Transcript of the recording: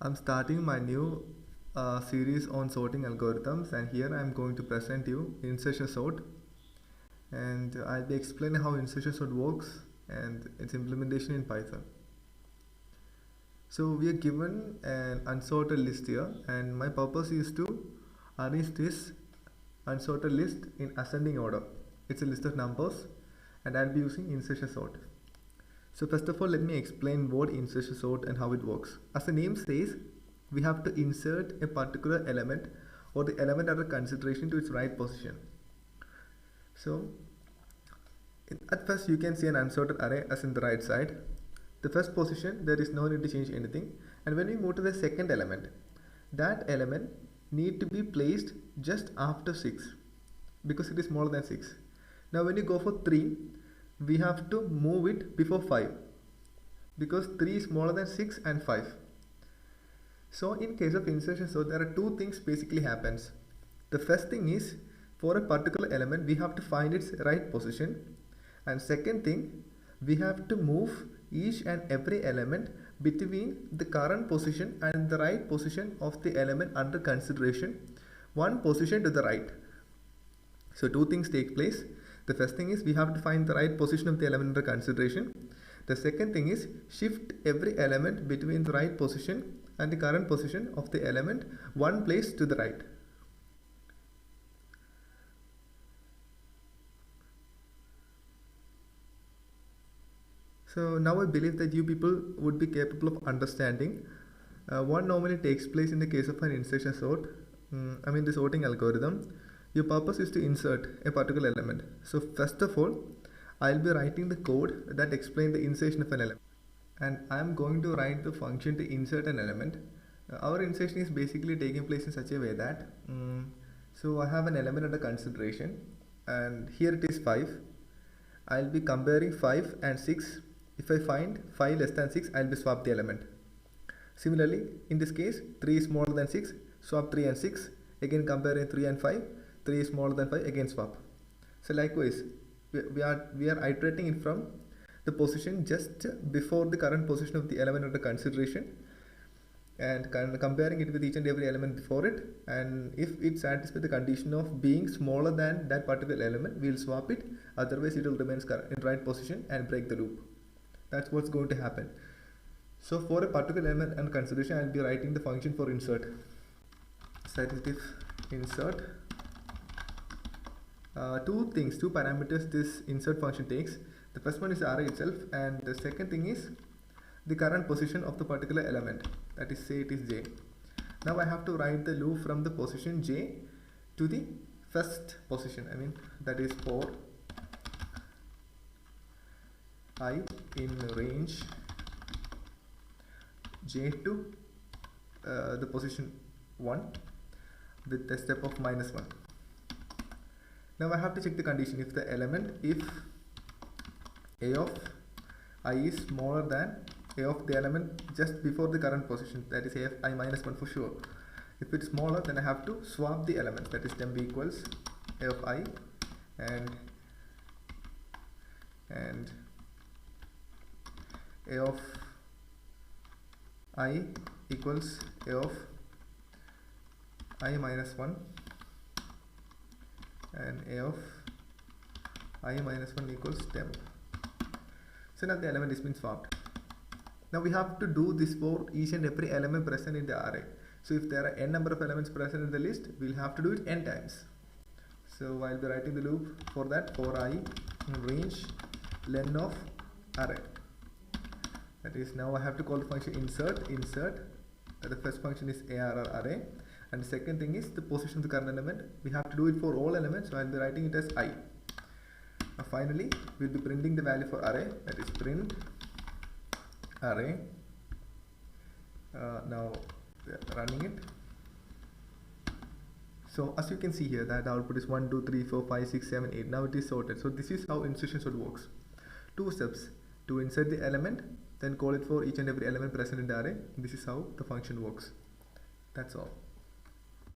I'm starting my new series on sorting algorithms, and here I'm going to present you insertion sort, and I'll be explaining how insertion sort works and its implementation in Python. So we are given an unsorted list here, and my purpose is to arrange this unsorted list in ascending order. It's a list of numbers, and I'll be using insertion sort. So first of all, let me explain what insertion sort and how it works. As the name says, we have to insert a particular element or the element under consideration to its right position. So at first you can see an unsorted array as in the right side. The first position, there is no need to change anything. And when we move to the second element, that element need to be placed just after 6 because it is smaller than 6. Now when you go for 3, we have to move it before 5 because 3 is smaller than 6 and 5. So in case of insertion, so there are two things basically happens. The first thing is, for a particular element we have to find its right position, and second thing, we have to move each and every element between the current position and the right position of the element under consideration, one position to the right. So two things take place. The first thing is we have to find the right position of the element under consideration. The second thing is shift every element between the right position and the current position of the element one place to the right. So now I believe that you people would be capable of understanding what normally takes place in the case of an insertion sort. The sorting algorithm. Your purpose is to insert a particular element. So first of all, I'll be writing the code that explains the insertion of an element. And I'm going to write the function to insert an element. Our insertion is basically taking place in such a way that, so I have an element under consideration, and here it is 5. I'll be comparing 5 and 6. If I find 5 less than 6, I'll be swap the element. Similarly, in this case, 3 is smaller than 6, swap 3 and 6. Again comparing 3 and 5, 3 is smaller than 5, again swap. So likewise, we are iterating it from the position just before the current position of the element under consideration, and comparing it with each and every element before it, and if it satisfies the condition of being smaller than that particular element, we'll swap it, otherwise it will remain in right position and break the loop. That's what's going to happen. So for a particular element under consideration, I'll be writing the function for insert. Static insert. Two parameters this insert function takes. The first one is the array itself, and the second thing is the current position of the particular element, that is, say it is j. Now I have to write the loop from the position j to the first position, that is for I in range j to the position 1 with a step of -1. Now I have to check the condition if the element, if a of I is smaller than a of the element just before the current position, that is a of I -1 for sure. If it's smaller, then I have to swap the elements, that is temp equals a of I and a of I equals a of I -1 and a of I -1 equals temp. So now the element is been swapped. Now we have to do this for each and every element present in the array. So if there are n number of elements present in the list, we'll have to do it n times. So I'll be writing the loop for that for I in range len of array. That is, now I have to call the function insert. The first function is arr array, and the second thing is the position of the current element. We have to do it for all elements, so I'll be writing it as I. Now finally, we'll be printing the value for array, that is print array. Now we are running it. So as you can see here, that output is 1, 2, 3, 4, 5, 6, 7, 8. Now it is sorted. So this is how insertion sort works. 2 steps: to insert the element, then call it for each and every element present in the array. This is how the function works. That's all.